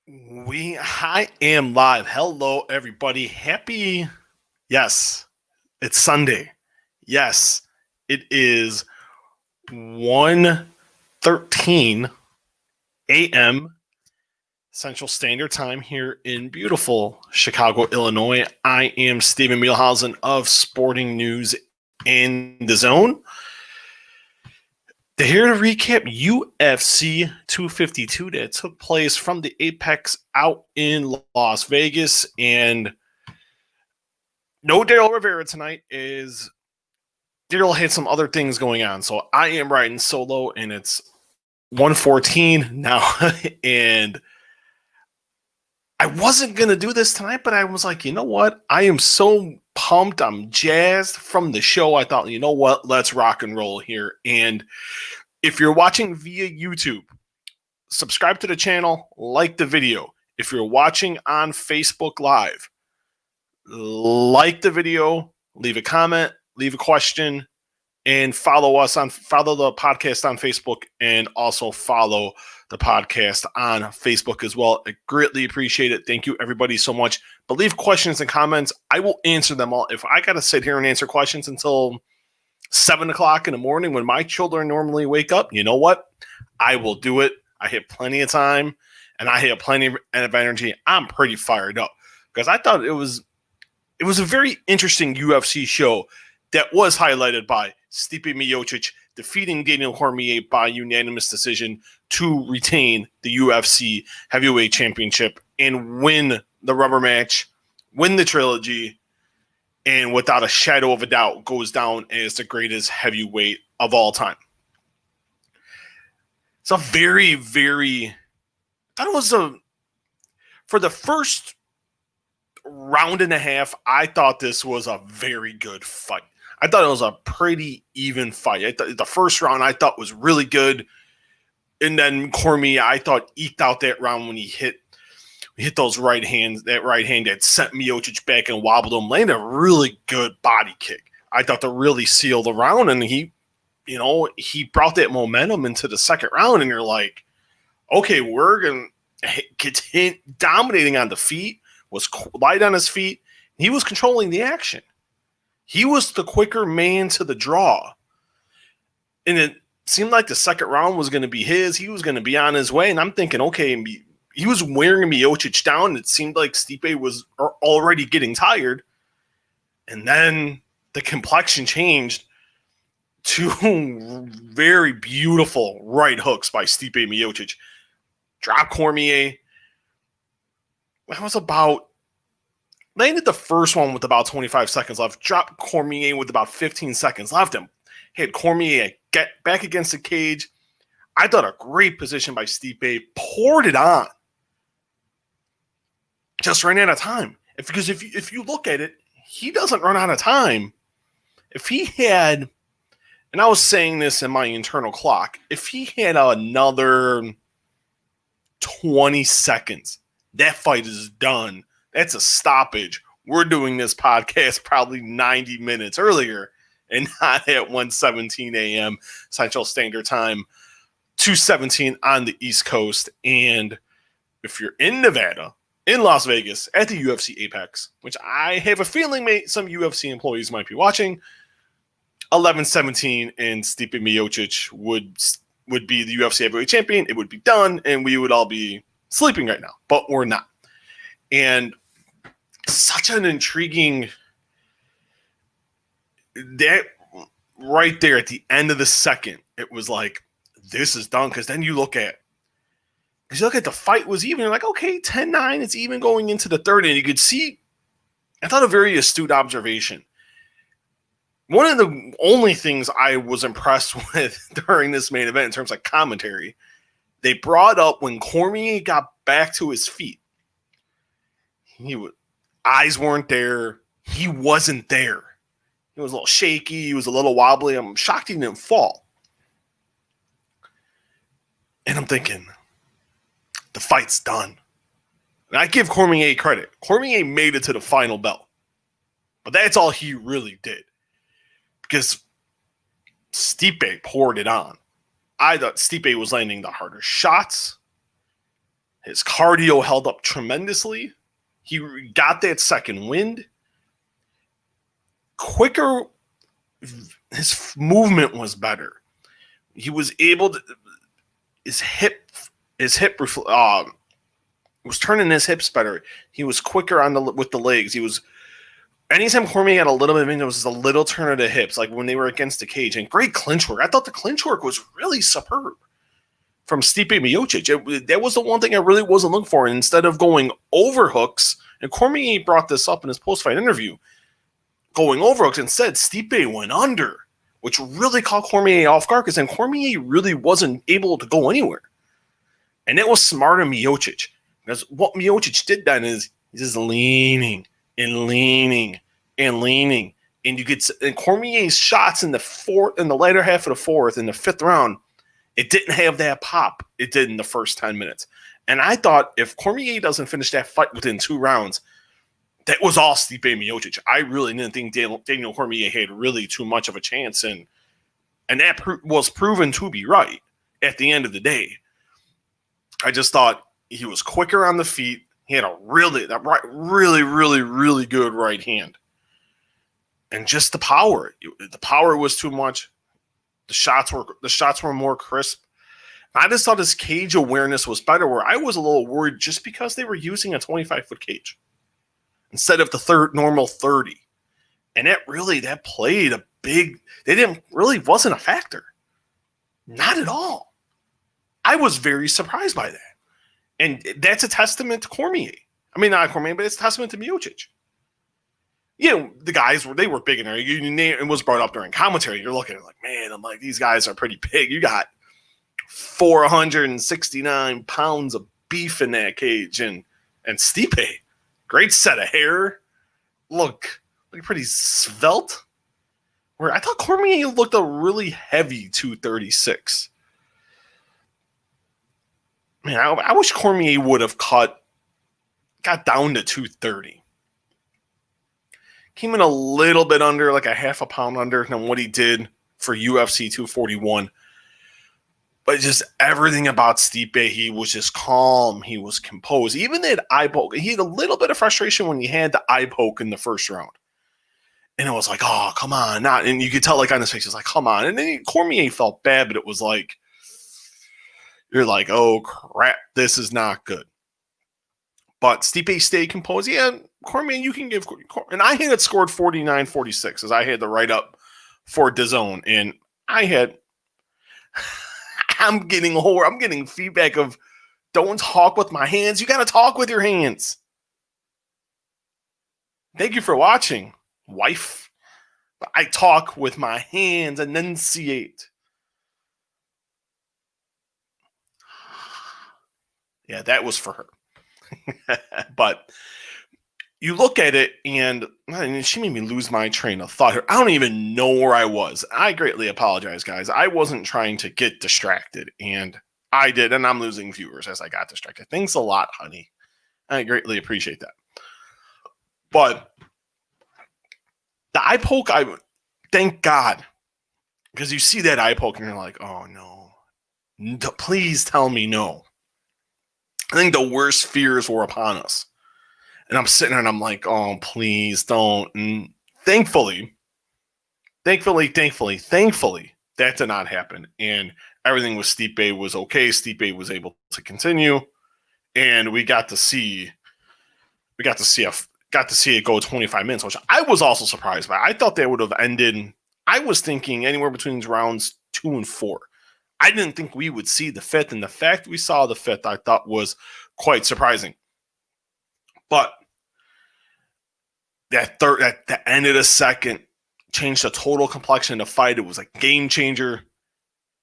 I am live. Hello, everybody. Yes, it's Sunday. Yes, it is 1:13 a.m. Central Standard Time here in beautiful Chicago, Illinois. I am Stipe Mieuxhausen of Sporting News in the Zone. They're here to recap UFC 252 that took place from the Apex out in Las Vegas. And no Daryl Rivera tonight, is Daryl had some other things going on. So I am riding solo, and it's 1:14 now. And I wasn't going to do this tonight, but I was like, you know what? I am so pumped. I'm jazzed from the show. I thought, you know what? Let's rock and roll here. And if you're watching via YouTube, subscribe to the channel, like the video. If you're watching on Facebook Live, like the video, leave a comment, leave a question, and follow the podcast on Facebook, and also follow the podcast on Facebook as well. I greatly appreciate it. Thank you, everybody, so much. But leave questions and comments. I will answer them all. If I got to sit here and answer questions until 7 o'clock in the morning when my children normally wake up, you know what? I will do it. I have plenty of time, and I have plenty of energy. I'm pretty fired up because I thought it was a very interesting UFC show that was highlighted by Stipe Miocic defeating Daniel Cormier by unanimous decision to retain the UFC Heavyweight Championship and win the rubber match, win the trilogy, and without a shadow of a doubt goes down as the greatest heavyweight of all time. It's a very, very, I thought it was for the first round and a half, I thought this was a very good fight. I thought it was a pretty even fight. The first round I thought was really good. And then Cormier, I thought, eked out that round when he hit those right hands, that right hand that sent Miocic back and wobbled him, landed a really good body kick. I thought to really seal the round, and he brought that momentum into the second round, and you're like, okay, we're going to continue dominating on the feet, was light on his feet. He was controlling the action. He was the quicker man to the draw. And it seemed like the second round was going to be his. He was going to be on his way. And I'm thinking, okay, he was wearing Miocic down. It seemed like Stipe was already getting tired. And then the complexion changed. Two very beautiful right hooks by Stipe Miocic. Dropped Cormier. That was landed the first one with about 25 seconds left. Dropped Cormier with about 15 seconds left. And had Cormier get back against the cage. I thought a great position by Stipe. Poured it on. Just ran out of time. Because if you look at it, he doesn't run out of time. If he had, and I was saying this in my internal clock, if he had another 20 seconds, that fight is done. That's a stoppage. We're doing this podcast probably 90 minutes earlier and not at 1:17 a.m. Central Standard Time, 2:17 on the East Coast. And if you're in Nevada, in Las Vegas, at the UFC Apex, which I have a feeling some UFC employees might be watching, 11:17 and Stipe Miocic would be the UFC Heavyweight Champion. It would be done, and we would all be sleeping right now, but we're not. And such an intriguing, that right there at the end of the second, it was like, this is done. Because then you look at the fight was even. You're like, okay, 10-9, it's even going into the third. And you could see, I thought a very astute observation. One of the only things I was impressed with during this main event in terms of commentary, they brought up when Cormier got back to his feet. Eyes weren't there. He wasn't there. He was a little shaky. He was a little wobbly. I'm shocked he didn't fall. And I'm thinking, the fight's done. And I give Cormier credit. Cormier made it to the final bell. But that's all he really did. Because Stipe poured it on. I thought Stipe was landing the harder shots. His cardio held up tremendously. He got that second wind. Quicker, his movement was better. He was able to, his hip was turning his hips better. He was quicker with the legs. He was, anytime Cormier had a little bit of it was just a little turn of the hips, like when they were against the cage. And great clinch work. I thought the clinch work was really superb from Stipe Miocic. That was the one thing I really wasn't looking for. And instead of going over hooks, and Cormier brought this up in his post-fight interview, going over hooks, instead Stipe went under, which really caught Cormier off guard because then Cormier really wasn't able to go anywhere. And that was smart of Miocic. Because what Miocic did then is he's just leaning and leaning and leaning. And you get Cormier's shots in the later half of the fourth, in the fifth round, it didn't have that pop it did in the first 10 minutes. And I thought if Cormier doesn't finish that fight within 2 rounds, that was all Stipe Miocic. I really didn't think Daniel Cormier had really too much of a chance. And that was proven to be right at the end of the day. I just thought he was quicker on the feet. He had a really good right hand. And just the power. The power was too much. The shots were more crisp. I just thought his cage awareness was better, where I was a little worried just because they were using a 25-foot cage instead of the normal 30. And that played a big, wasn't a factor. Not at all. I was very surprised by that. And that's a testament to Cormier. I mean, not Cormier, but it's a testament to Miocic. You know, the guys were big in there. It was brought up during commentary. You're looking at it like, man, I'm like, these guys are pretty big. You got 469 pounds of beef in that cage. And Stipe, great set of hair. Look pretty svelte. Where I thought Cormier looked a really heavy 236. Man, I wish Cormier would have got down to 230. Came in a little bit under, like a half a pound under than what he did for UFC 241. But just everything about Stipe, he was just calm. He was composed. Even that eye poke, he had a little bit of frustration when he had the eye poke in the first round. And it was like, oh, come on. And you could tell like on his face, he was like, come on. And then Cormier felt bad, but it was like, you're like, oh, crap, this is not good. But Stipe stayed composed. Yeah, Cormier, you can give. And I had it scored 49-46 as I had the write-up for DAZN. And I'm getting feedback of don't talk with my hands. You got to talk with your hands. Thank you for watching, wife. I talk with my hands, enunciate. Yeah, that was for her. But you look at it, and she made me lose my train of thought here. I don't even know where I was. I greatly apologize, guys. I wasn't trying to get distracted, and I did, and I'm losing viewers as I got distracted. Thanks a lot, honey. I greatly appreciate that. But the eye poke, thank God, because you see that eye poke, and you're like, oh, no. Please tell me no. I think the worst fears were upon us. And I'm sitting there and I'm like, oh, please don't. And thankfully, that did not happen. And everything with Stipe was okay. Stipe was able to continue. And we got to see it go 25 minutes, which I was also surprised by. I thought they would have ended. I was thinking anywhere between rounds 2 and 4. I didn't think we would see the 5th, and the fact we saw the 5th, I thought was quite surprising. But that at the end of the second changed the total complexion of the fight. It was a game changer,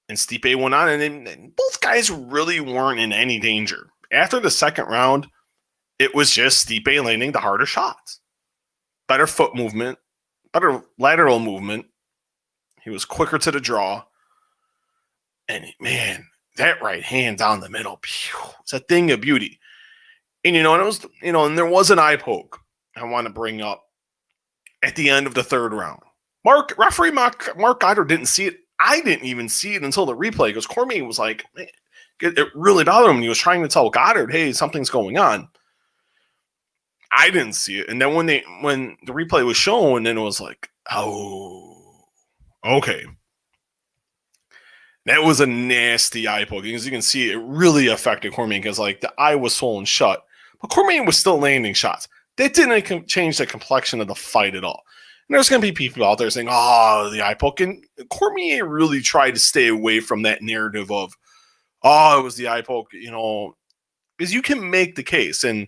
and Stipe went on, and both guys really weren't in any danger. After the second round, it was just Stipe landing the harder shots. Better foot movement, better lateral movement. He was quicker to the draw. And man, that right hand down the middle, it's a thing of beauty. And and it was, and there was an eye poke I want to bring up at the end of the third round. Referee Mark Goddard didn't see it. I didn't even see it until the replay because Cormier was like, man, It really bothered him. He was trying to tell Goddard, hey, something's going on. I didn't see it. And then when the replay was shown, then it was like, oh, okay. That was a nasty eye poke. As you can see, it really affected Cormier because like the eye was swollen shut. But Cormier was still landing shots. That didn't change the complexion of the fight at all. And there's going to be people out there saying, oh, the eye poke. And Cormier really tried to stay away from that narrative of, oh, it was the eye poke, you know, because you can make the case. And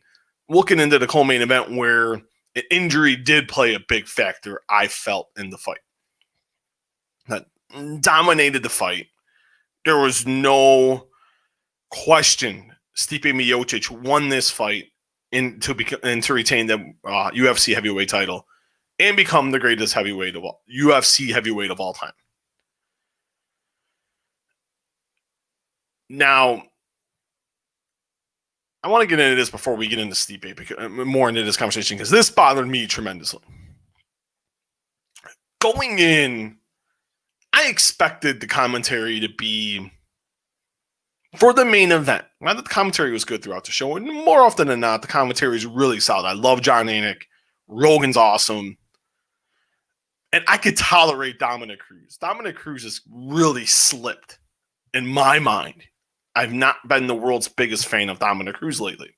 looking into the co-main event where an injury did play a big factor, I felt, in the fight. That dominated the fight. There was no question Stipe Miocic won this fight to retain the UFC heavyweight title and become the greatest UFC heavyweight of all time. Now, I want to get into this before we get into Stipe, more into this conversation, because this bothered me tremendously. Going in, I expected the commentary to be for the main event. Now, the commentary was good throughout the show, and more often than not, the commentary is really solid. I love John Anik. Rogan's awesome. And I could tolerate Dominic Cruz. Dominic Cruz has really slipped in my mind. I've not been the world's biggest fan of Dominic Cruz lately.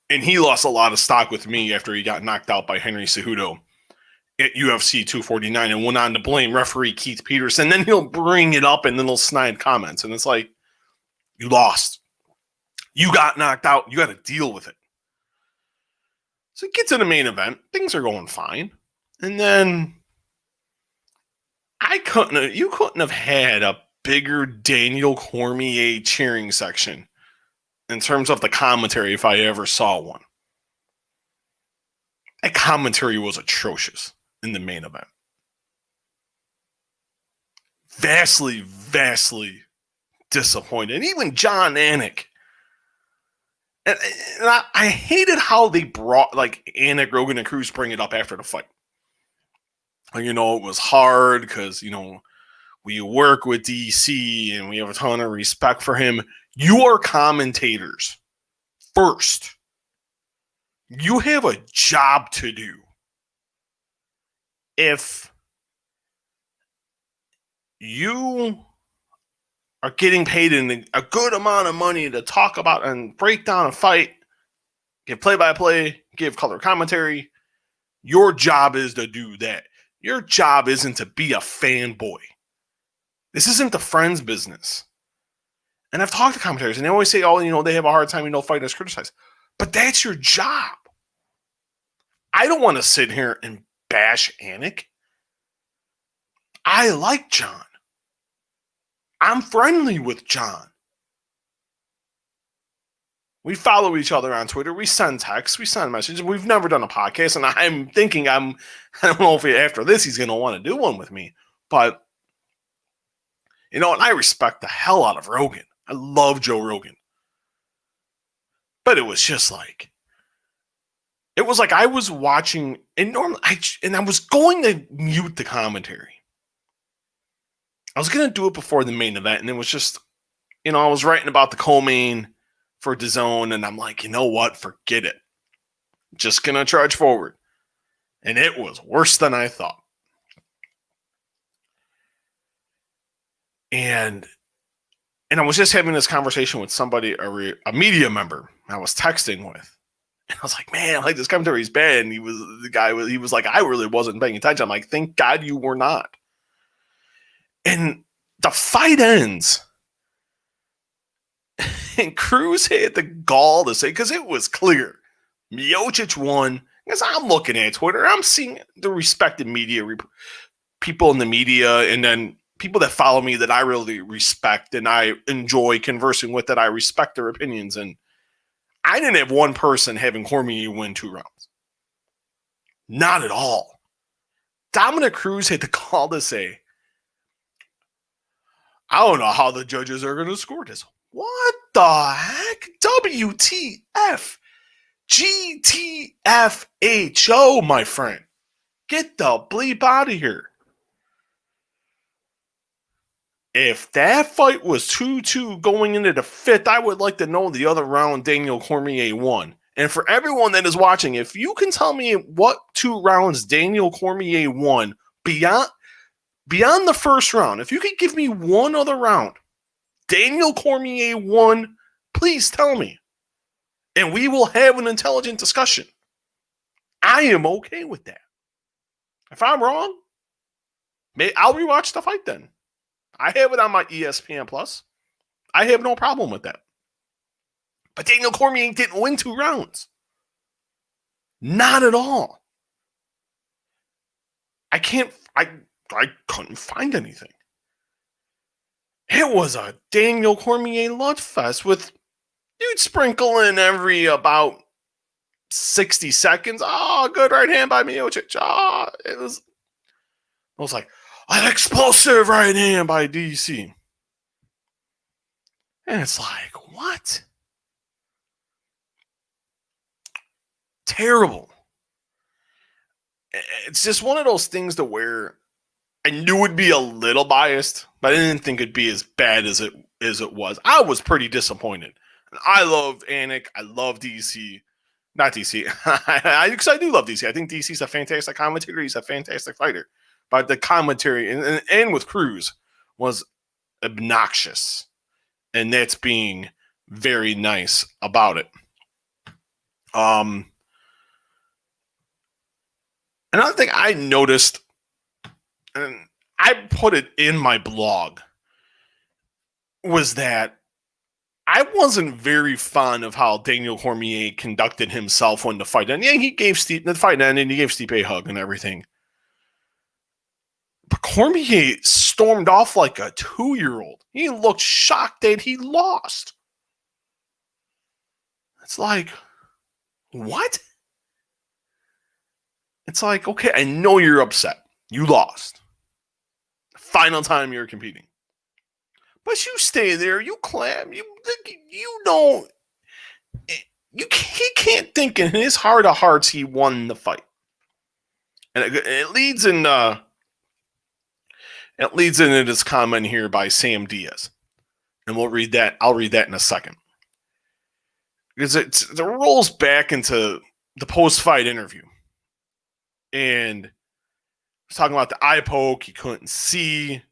And he lost a lot of stock with me after he got knocked out by Henry Cejudo at UFC 249 and went on to blame referee Keith Peterson. Then he'll bring it up in little snide comments. And it's like, you lost. You got knocked out. You got to deal with it. So it gets to the main event. Things are going fine. And then you couldn't have had a bigger Daniel Cormier cheering section in terms of the commentary if I ever saw one. That commentary was atrocious in the main event. Vastly, vastly disappointed. And even John Anik. And I hated how they brought, like, Anik, Rogan, and Cruz bring it up after the fight. You know, it was hard because, you know, we work with DC and we have a ton of respect for him. You are commentators first. You have a job to do. If you are getting paid a good amount of money to talk about and break down a fight, give play-by-play, give color commentary, your job is to do that. Your job isn't to be a fanboy. This isn't the friends business. And I've talked to commentators, and they always say, oh, you know, they have a hard time, you know, fighting us criticized. But that's your job. I don't want to sit here and bash Anik. I like John. I'm friendly with John. We follow each other on Twitter. We send texts. We send messages. We've never done a podcast, and I'm thinking I don't know if after this he's going to want to do one with me. But, you know, and I respect the hell out of Rogan. I love Joe Rogan. But it was just like, it was like I was watching, and normally I was going to mute the commentary. I was going to do it before the main event, and it was just, you know, I was writing about the co-main for DAZN, and I'm like, you know what? Forget it. Just going to charge forward. And it was worse than I thought. And I was just having this conversation with somebody, a media member I was texting with. And I was like, man, like, this commentary is bad. And he was like, I really wasn't paying attention. I'm like, thank God you were not. And the fight ends. And Cruz had the gall to say, because it was clear, Miocic won. Because I'm looking at Twitter, I'm seeing the respected media, people in the media, and then people that follow me that I really respect and I enjoy conversing with, that I respect their opinions. And I didn't have one person having Cormier win 2 rounds. Not at all. Dominic Cruz had the call to say, I don't know how the judges are going to score this. What the heck? WTF? GTFHO, my friend. Get the bleep out of here. If that fight was 2-2 going into the fifth, I would like to know the other round Daniel Cormier won. And for everyone that is watching, if you can tell me what 2 rounds Daniel Cormier won beyond the first round, if you could give me one other round Daniel Cormier won, please tell me. And we will have an intelligent discussion. I am okay with that. If I'm wrong, I'll rewatch the fight then. I have it on my ESPN Plus. I have no problem with that. But Daniel Cormier didn't win 2 rounds. Not at all. I couldn't find anything. It was a Daniel Cormier lunchfest with you'd sprinkle in every about 60 seconds. Oh, good right hand by Miocic. Oh, it was like an explosive right hand by DC. And it's like, what? Terrible. It's just one of those things to where I knew it'd be a little biased, but I didn't think it'd be as bad as it was. I was pretty disappointed. I love Anik. I love DC. Not DC. Because I do love DC. I think DC's a fantastic commentator. He's a fantastic fighter. But the commentary, and with Cruz, was obnoxious. And that's being very nice about it. Another thing I noticed, and I put it in my blog, was that I wasn't very fond of how Daniel Cormier conducted himself when the fight ended. Yeah, he gave Stipe the fight ended, and he gave Stipe a hug and everything. But Cormier stormed off like a 2-year-old. He looked shocked that he lost. It's like, what? It's like, okay, I know you're upset. You lost. Final time you're competing. But you stay there, you clap, you don't. He can't think in his heart of hearts he won the fight, and it leads into this comment here by Sam Diaz, and we'll read that. I'll read that in a second because it rolls back into the post-fight interview, and he's talking about the eye poke. He couldn't see.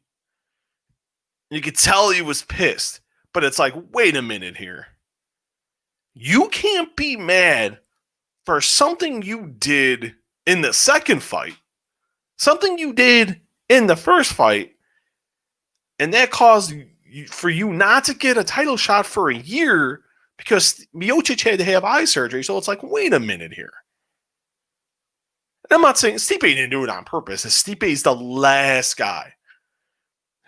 You could tell he was pissed, but it's like, wait a minute here. You can't be mad for something you did in the second fight, something you did in the first fight, and that caused for you not to get a title shot for a year because Miocic had to have eye surgery. So it's like, wait a minute here. And I'm not saying Stipe didn't do it on purpose. Stipe's the last guy.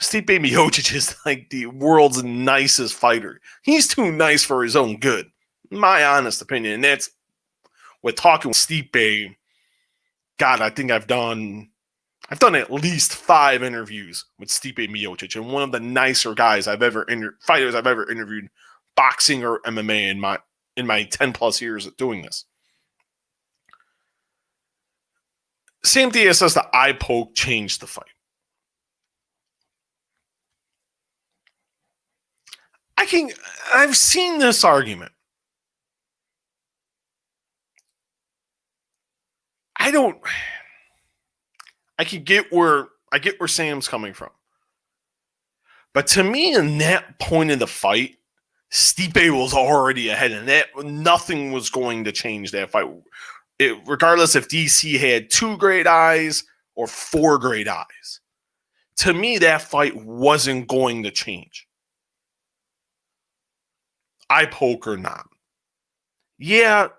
Stipe Miocic is like the world's nicest fighter. He's too nice for his own good, my honest opinion. And that's with talking with Stipe. God, I think I've done at least 5 interviews with Stipe Miocic, and one of the nicer guys fighters I've ever interviewed, boxing or MMA in my 10 plus years of doing this. Sam Diaz says the eye poke changed the fight. I've seen this argument. I get where Sam's coming from. But to me, in that point of the fight, Stipe was already ahead, and that nothing was going to change that fight. Regardless if DC had 2 great eyes or 4 great eyes. To me, that fight wasn't going to change. Eye poke or not. Yeah,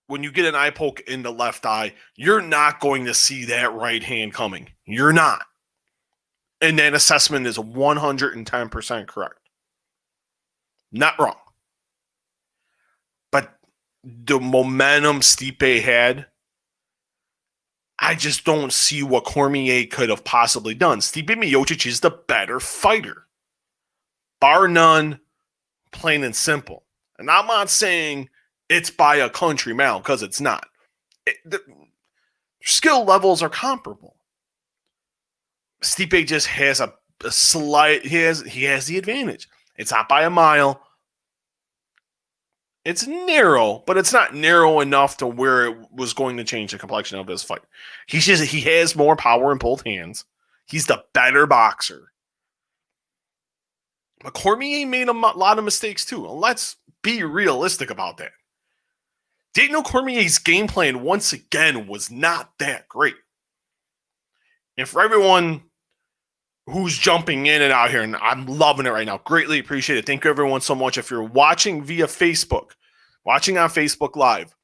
when you get an eye poke in the left eye, you're not going to see that right hand coming. You're not. And that assessment is 110% correct. Not wrong. But the momentum Stipe had, I just don't see what Cormier could have possibly done. Stipe Miocic is the better fighter. Bar none, plain and simple. And I'm not saying it's by a country mile, because it's not. The skill levels are comparable. Stipe just has a a slight. He has the advantage. It's not by a mile. It's narrow, but it's not narrow enough to where it was going to change the complexion of this fight. He has more power in both hands. He's the better boxer. But Cormier made a lot of mistakes too. Let's be realistic about that. Daniel Cormier's game plan, once again, was not that great. And for everyone who's jumping in and out here, and I'm loving it right now, greatly appreciate it. Thank you, everyone, so much. If you're watching via Facebook, watching on Facebook Live,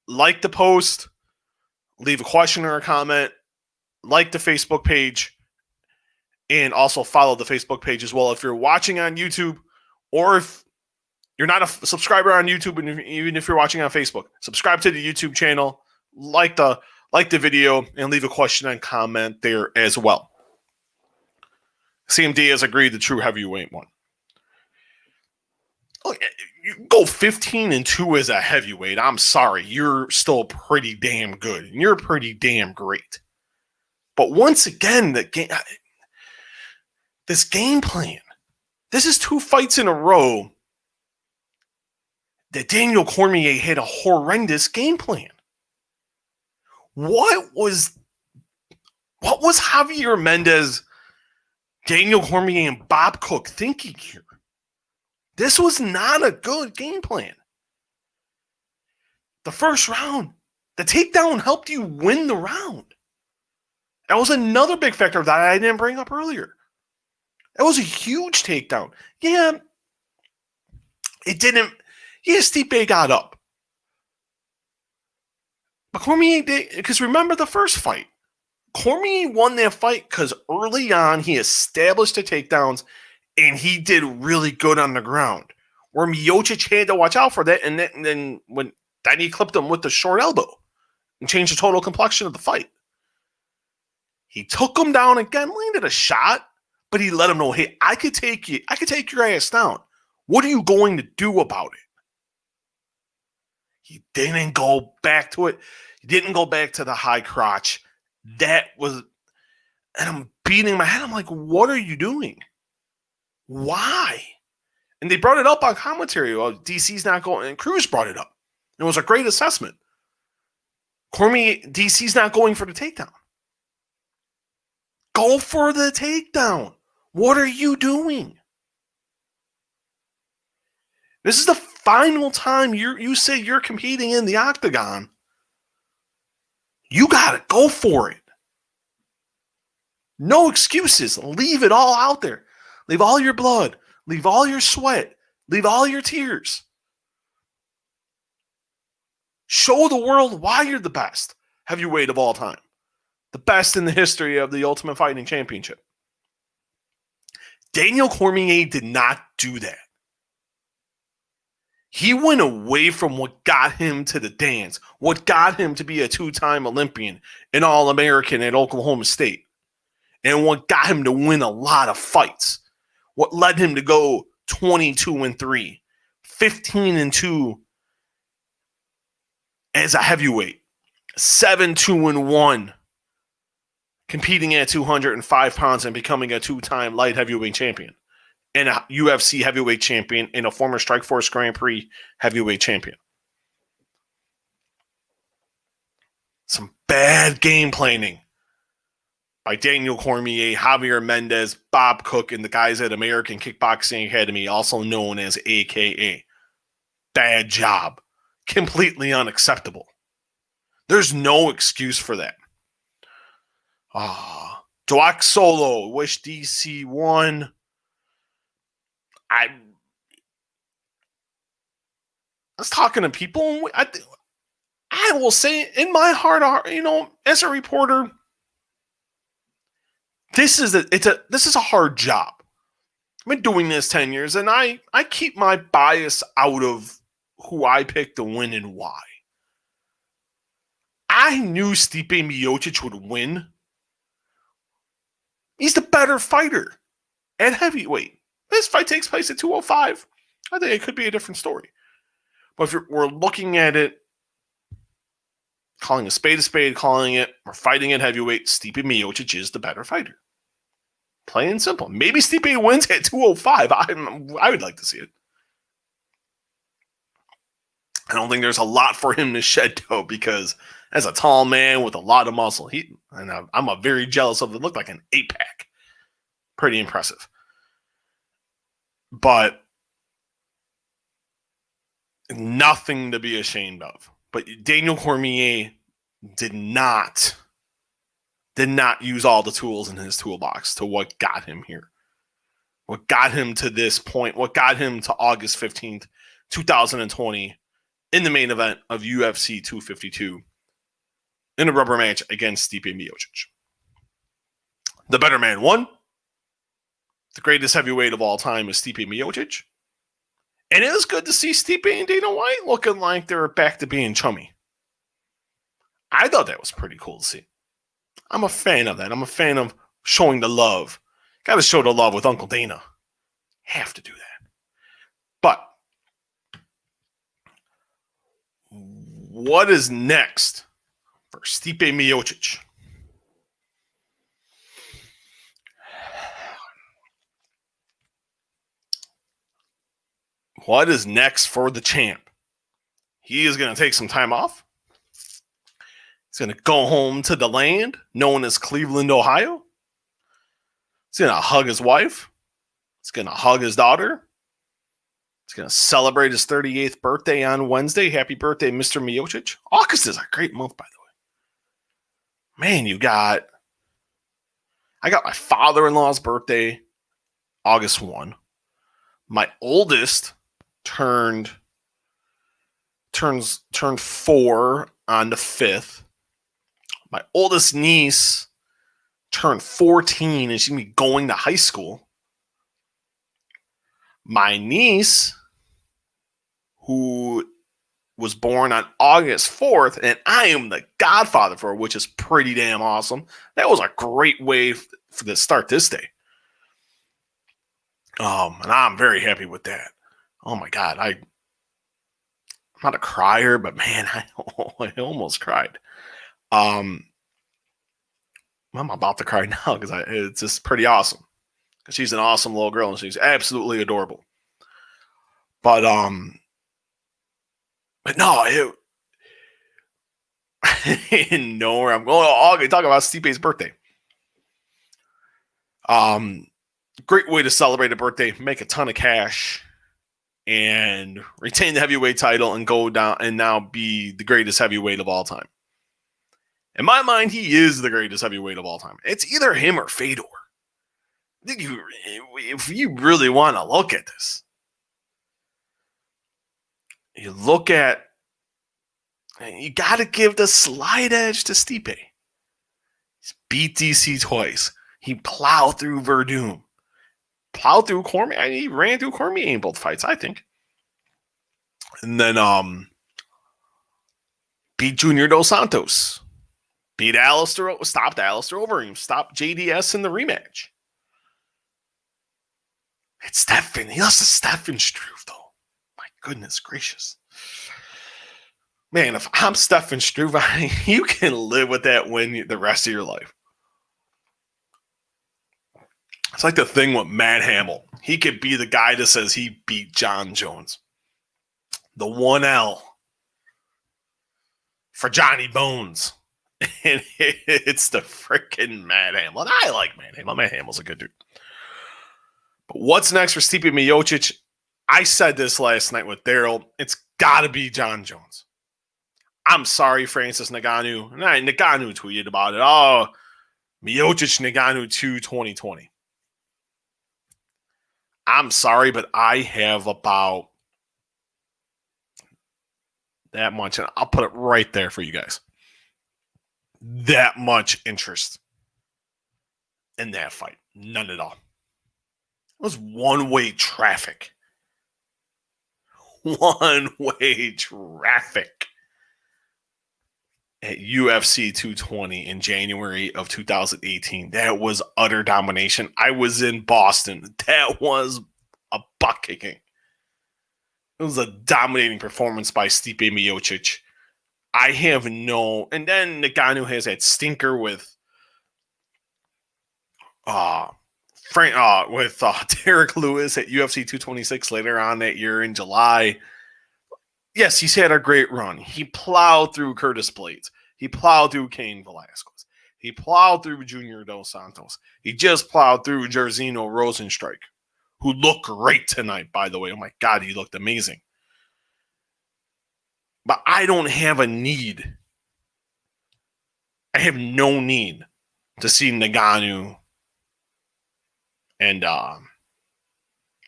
like the post, leave a question or a comment, like the Facebook page, and also follow the Facebook page as well. If you're watching on YouTube, or if you're not a subscriber on YouTube, and even if you're watching on Facebook, subscribe to the YouTube channel, like the video, and leave a question and comment there as well. CMD has agreed the true heavyweight one. You go 15-2 as a heavyweight. I'm sorry, you're still pretty damn good. And you're pretty damn great. But once again, this game plan. This is 2 fights in a row that Daniel Cormier had a horrendous game plan. What was Javier Mendez, Daniel Cormier, and Bob Cook thinking here? This was not a good game plan. The first round, the takedown helped you win the round. That was another big factor that I didn't bring up earlier. That was a huge takedown. Yeah, it didn't. Yeah, Stipe got up. But Cormier did, because remember the first fight. Cormier won that fight because early on he established the takedowns and he did really good on the ground. Where Miocic had to watch out for that, and then he clipped him with the short elbow and changed the total complexion of the fight. He took him down again, landed a shot. But he let him know, hey, I could take your ass down. What are you going to do about it? He didn't go back to it. He didn't go back to the high crotch. And I'm beating my head. I'm like, what are you doing? Why? And they brought it up on commentary. Well, DC's not going, and Cruz brought it up. It was a great assessment. Cormier, DC's not going for the takedown. Go for the takedown. What are you doing? This is the final time you say you're competing in the octagon. You got to go for it. No excuses. Leave it all out there. Leave all your blood. Leave all your sweat. Leave all your tears. Show the world why you're the best heavyweight of all time. The best in the history of the Ultimate Fighting Championship. Daniel Cormier did not do that. He went away from what got him to the dance, what got him to be a 2-time Olympian, an All-American at Oklahoma State, and what got him to win a lot of fights, what led him to go 22-3, 15-2 as a heavyweight, 7-2-1, competing at 205 pounds and becoming a 2-time light heavyweight champion, and a UFC heavyweight champion, and a former Strikeforce Grand Prix heavyweight champion. Some bad game planning by Daniel Cormier, Javier Mendez, Bob Cook, and the guys at American Kickboxing Academy, also known as AKA. Bad job. Completely unacceptable. There's no excuse for that. Dwak Solo, wish DC won. I was talking to people, and I will say in my heart, as a reporter, this is a hard job. I've been doing this 10 years, and I keep my bias out of who I pick to win and why. I knew Stipe Miocic would win. He's the better fighter at heavyweight. This fight takes place at 205. I think it could be a different story. But if we're looking at it, calling a spade, calling it, we're fighting at heavyweight, Stipe Miocic is the better fighter. Plain and simple. Maybe Stipe wins at 205. I would like to see it. I don't think there's a lot for him to shed, though, because as a tall man with a lot of muscle, I'm a very jealous of it. Looked like an 8-pack. Pretty impressive. But nothing to be ashamed of. But Daniel Cormier did not use all the tools in his toolbox to what got him here. What got him to this point, what got him to August 15th, 2020, in the main event of UFC 252 in a rubber match against Stipe Miocic. The better man won. The greatest heavyweight of all time is Stipe Miocic. And it was good to see Stipe and Dana White looking like they were back to being chummy. I thought that was pretty cool to see. I'm a fan of that. I'm a fan of showing the love. Got to show the love with Uncle Dana. Have to do that. But what is next for Stipe Miocic? What is next for the champ? He is going to take some time off. He's going to go home to the land known as Cleveland, Ohio. He's going to hug his wife. He's going to hug his daughter. He's going to celebrate his 38th birthday on Wednesday. Happy birthday, Mr. Miocic. August is a great month, by the way. Man, I got my father-in-law's birthday, August 1. My oldest turned 4 on the 5th. My oldest niece turned 14 and she's going to be going to high school. My niece, who was born on August 4th, and I am the godfather for her, which is pretty damn awesome. That was a great way to start this day. And I'm very happy with that. Oh my God. I'm not a crier, but man, I almost cried. I'm about to cry now because it's just pretty awesome. Because she's an awesome little girl and she's absolutely adorable. But no, I didn't know where I'm going. Talk about Stipe's birthday. Great way to celebrate a birthday, make a ton of cash, and retain the heavyweight title and go down and now be the greatest heavyweight of all time. In my mind, he is the greatest heavyweight of all time. It's either him or Fedor. I think if you really want to look at this, you got to give the slight edge to Stipe. He's beat DC twice. He plowed through Verdum. Plowed through Cormier. He ran through Cormier in both fights, I think. And then beat Junior Dos Santos. Beat Alistair, stopped Alistair Overeem. Stopped JDS in the rematch. It's Stefan. He lost to Stefan Struve, though. My goodness gracious. Man, if I'm Stefan Struve, you can live with that win the rest of your life. It's like the thing with Matt Hamill. He could be the guy that says he beat John Jones. The 1L for Johnny Bones. And it's the freaking Matt Hamill. And I like Matt Hamill. Matt Hamill's a good dude. But what's next for Stipe Miocic? I said this last night with Daryl. It's got to be John Jones. I'm sorry, Francis Ngannou. Ngannou tweeted about it. Oh, Miocic Ngannou 2 2020. I'm sorry, but I have about that much, and I'll put it right there for you guys. That much interest in that fight. None at all. It was one-way traffic. One-way traffic at UFC 220 in January of 2018. That was utter domination. I was in Boston. That was a butt kicking. It was a dominating performance by Stipe Miocic. I have no... And then Ngannou has that stinker with Derek Lewis at UFC 226 later on that year in July. Yes, he's had a great run. He plowed through Curtis Blades. He plowed through Cain Velasquez. He plowed through Junior Dos Santos. He just plowed through Jairzinho Rosenstrike, who looked great tonight, by the way. Oh, my God, he looked amazing. But I don't have a need. I have no need to see Ngannou and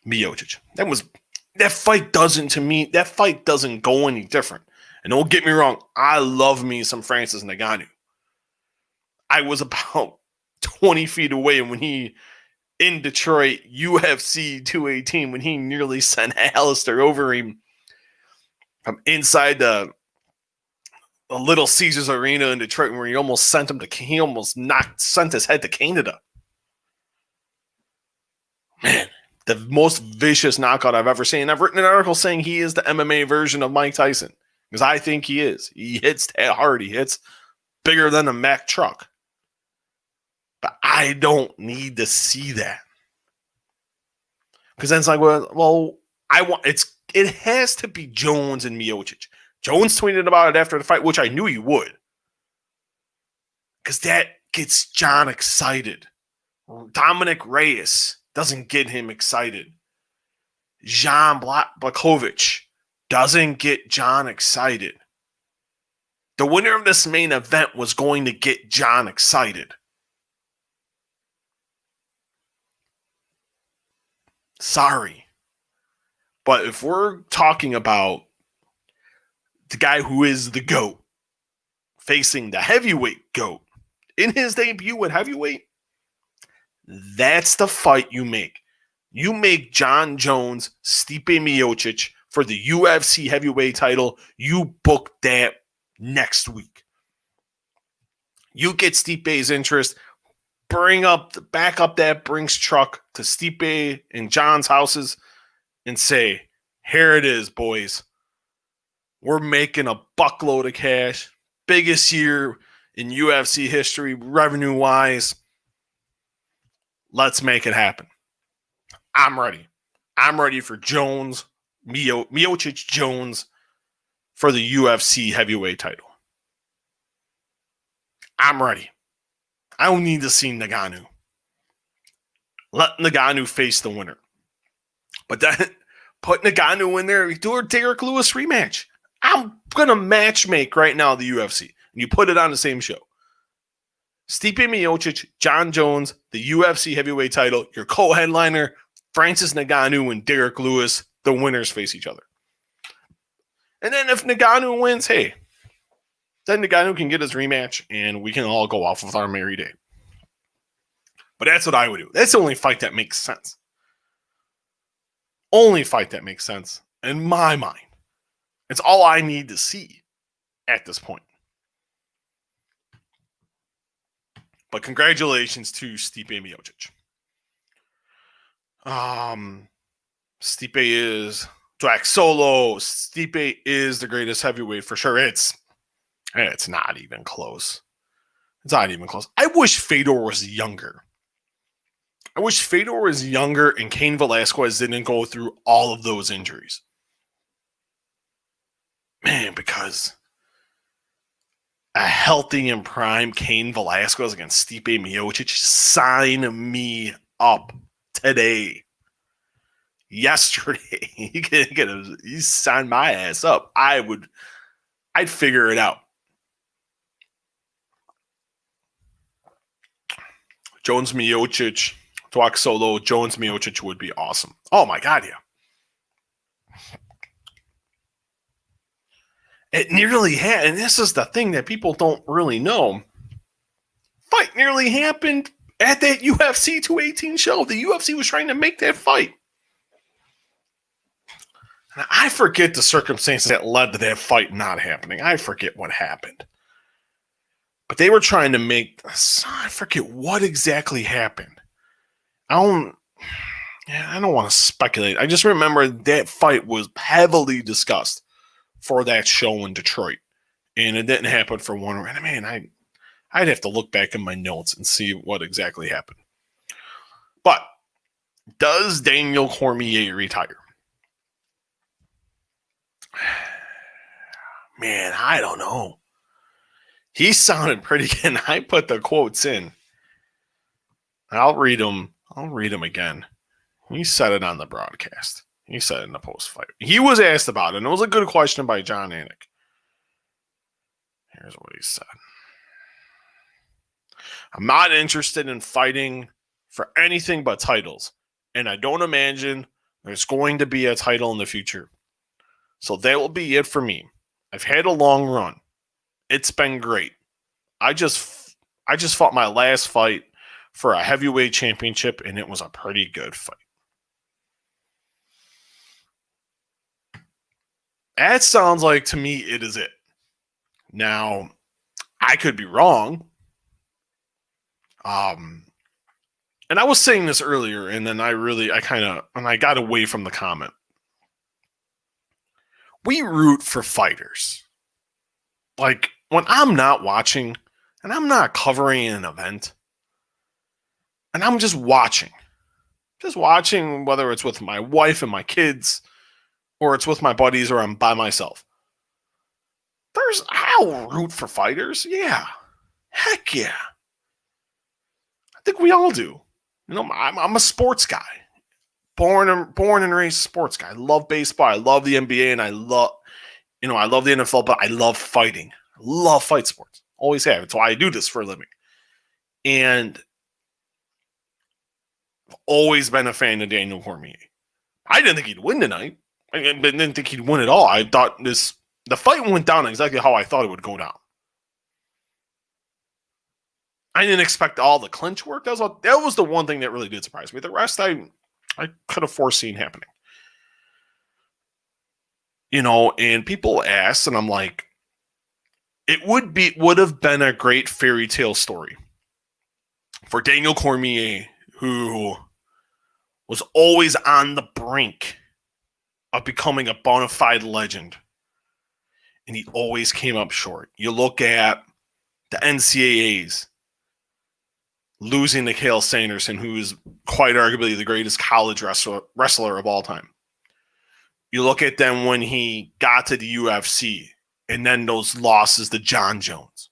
Miocic. That fight doesn't go any different. And don't get me wrong, I love me some Francis Ngannou. I was about 20 feet away when he, in Detroit, UFC 218, when he nearly sent Alistair over him from inside the Little Caesars Arena in Detroit, where he almost sent his head to Canada. Man, the most vicious knockout I've ever seen. I've written an article saying he is the MMA version of Mike Tyson, because I think he is. He hits that hard. He hits bigger than a Mack truck. But I don't need to see that. Because then it's like, it has to be Jones and Miocic. Jones tweeted about it after the fight, which I knew he would. Because that gets John excited. Dominic Reyes doesn't get him excited. Jan Blachowicz doesn't get John excited. The winner of this main event was going to get John excited. Sorry. But if we're talking about the guy who is the GOAT facing the heavyweight GOAT in his debut at heavyweight, that's the fight you make. You make John Jones, Stipe Miocic for the UFC heavyweight title. You book that next week. You get Stipe's interest. Back up that Brinks truck to Stipe and John's houses and say, here it is, boys. We're making a buckload of cash. Biggest year in UFC history, revenue-wise. Let's make it happen. I'm ready. I'm ready for Jones, Miocic Jones for the UFC heavyweight title. I'm ready. I don't need to see Ngannou. Let Ngannou face the winner. But then put Ngannou in there, do a Derek Lewis rematch. I'm going to matchmake right now the UFC. And you put it on the same show. Stipe Miocic, John Jones, the UFC heavyweight title, your co-headliner, Francis Ngannou and Derek Lewis, the winners face each other. And then if Ngannou wins, hey, then Ngannou can get his rematch and we can all go off with our merry day. But that's what I would do. That's the only fight that makes sense. Only fight that makes sense in my mind. It's all I need to see at this point. But congratulations to Stipe Miocic. Stipe is Dwack Solo. Stipe is the greatest heavyweight for sure. It's not even close. It's not even close. I wish Fedor was younger. And Cain Velasquez didn't go through all of those injuries. Man, because a healthy and prime Cain Velasquez against Stipe Miocic, sign me up today. Yesterday, he signed my ass up. I'd figure it out. Jones Miocic, Dwack Solo, Jones Miocic would be awesome. Oh my God, yeah. It nearly had, and this is the thing that people don't really know. Fight nearly happened at that UFC 218 show. The UFC was trying to make that fight. And I forget the circumstances that led to that fight not happening. I forget what happened. But they were trying to make, I forget what exactly happened. I don't want to speculate. I just remember that fight was heavily discussed for that show in Detroit. And it didn't happen for one. And man, I'd have to look back in my notes and see what exactly happened. But Does Daniel Cormier retire? Man, I don't know. He sounded pretty good. I put the quotes in. I'll read them. I'll read them again. He said it on the broadcast. He said it in the post-fight. He was asked about it, and it was a good question by John Anik. Here's what he said. I'm not interested in fighting for anything but titles, and I don't imagine there's going to be a title in the future. So that will be it for me. I've had a long run. It's been great. I just fought my last fight for a heavyweight championship, and it was a pretty good fight. That sounds like, to me, it is it. Now, I could be wrong. And I was saying this earlier, and then I got away from the comment. We root for fighters. Like, when I'm not watching and I'm not covering an event and I'm just watching whether it's with my wife and my kids or it's with my buddies or I'm by myself. I'll root for fighters. Yeah. Heck yeah. I think we all do. You know, I'm a sports guy. Born and raised sports guy. I love baseball. I love the NBA, and I love the NFL, but I love fighting. I love fight sports. Always have. It's why I do this for a living. And I've always been a fan of Daniel Cormier. I didn't think he'd win tonight. I didn't think he'd win at all. I thought the fight went down exactly how I thought it would go down. I didn't expect all the clinch work. That was the one thing that really did surprise me. The rest I could have foreseen happening. You know, and people ask, and I'm like, it would have been a great fairy tale story for Daniel Cormier, who was always on the brink of becoming a bona fide legend. And he always came up short. You look at the NCAAs, losing to Cael Sanderson, who is quite arguably the greatest college wrestler of all time. You look at them when he got to the UFC, and then those losses to John Jones.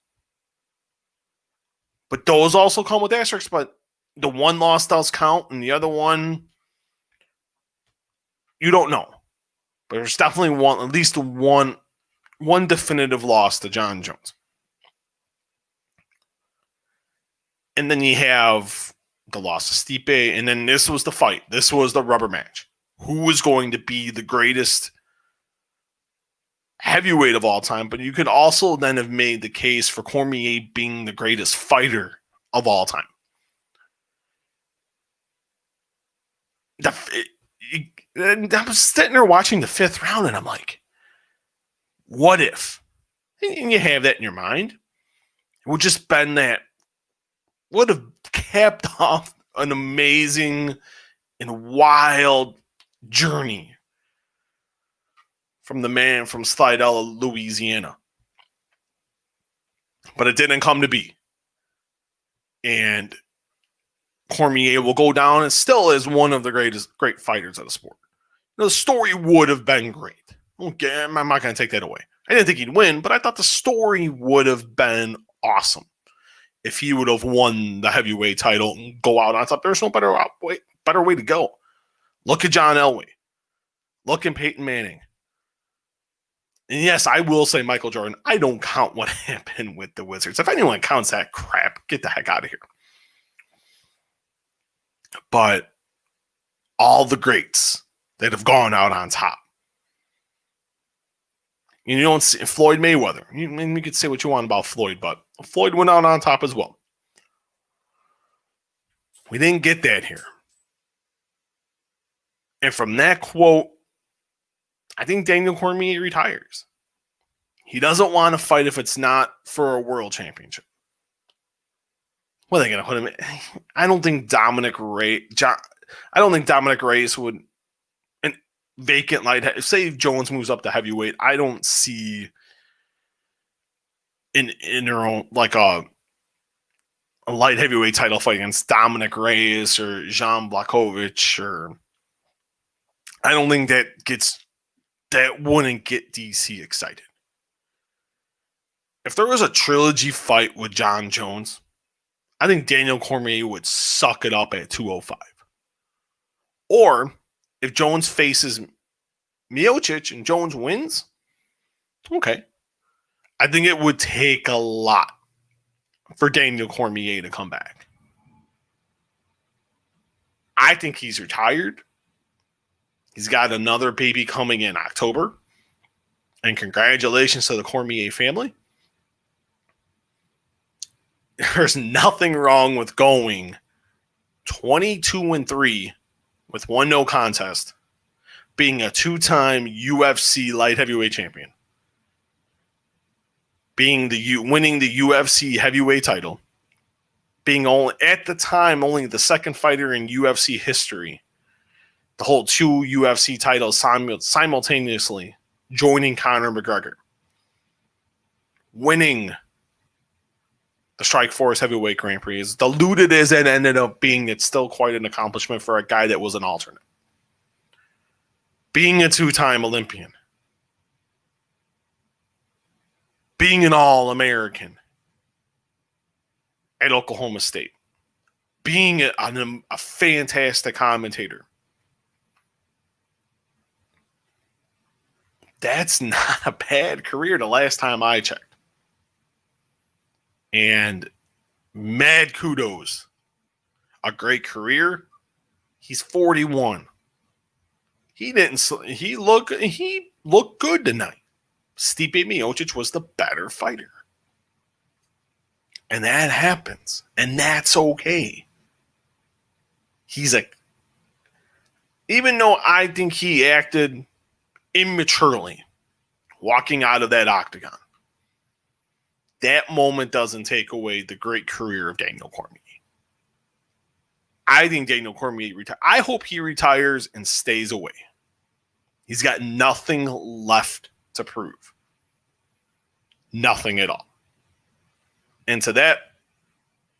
But those also come with asterisks, but the one loss does count, and the other one, you don't know. But there's definitely at least one definitive loss to John Jones. And then you have the loss of Stipe, and then this was the fight. This was the rubber match. Who was going to be the greatest heavyweight of all time? But you could also then have made the case for Cormier being the greatest fighter of all time. I was sitting there watching the fifth round, and I'm like, what if? And you have that in your mind. It would just been that. Would have capped off an amazing and wild journey from the man from Slidell, Louisiana. But it didn't come to be. And Cormier will go down and still is one of the great fighters of the sport. The story would have been great. Okay, I'm not going to take that away. I didn't think he'd win, but I thought the story would have been awesome if he would have won the heavyweight title and go out on top. There's no better way to go. Look at John Elway. Look at Peyton Manning. And yes, I will say Michael Jordan. I don't count what happened with the Wizards. If anyone counts that crap, get the heck out of here. But all the greats that have gone out on top. You don't see Floyd Mayweather. You could say what you want about Floyd, but Floyd went out on top as well. We didn't get that here. And from that quote, I think Daniel Cormier retires. He doesn't want to fight if it's not for a world championship. What are they going to put him in? I don't think Dominic Reyes would, an vacant light. Say Jones moves up to heavyweight, I don't see an interim, like a a light heavyweight title fight against Dominic Reyes or Jan Blachowicz, or I don't think that wouldn't get DC excited. If there was a trilogy fight with John Jones, I think Daniel Cormier would suck it up at 205. Or if Jones faces Miocic and Jones wins, okay. I think it would take a lot for Daniel Cormier to come back. I think he's retired. He's got another baby coming in October. And congratulations to the Cormier family. There's nothing wrong with going 22-3 with 1 no contest, being a 2-time UFC light heavyweight champion, winning the UFC heavyweight title, being at the time only the second fighter in UFC history to hold 2 UFC titles simultaneously, joining Conor McGregor, winning the Strikeforce Heavyweight Grand Prix. As diluted as it ended up being, it's still quite an accomplishment for a guy that was an alternate. Being a 2-time Olympian. Being an All-American at Oklahoma State. Being a fantastic commentator. That's not a bad career the last time I checked. And mad kudos. A great career. He's 41. He looked good tonight. Stipe Miocic was the better fighter. And that happens. And that's okay. Even though I think he acted immaturely walking out of that octagon, that moment doesn't take away the great career of Daniel Cormier. I think Daniel Cormier I hope he retires and stays away. He's got nothing left to prove. Nothing at all. And to that,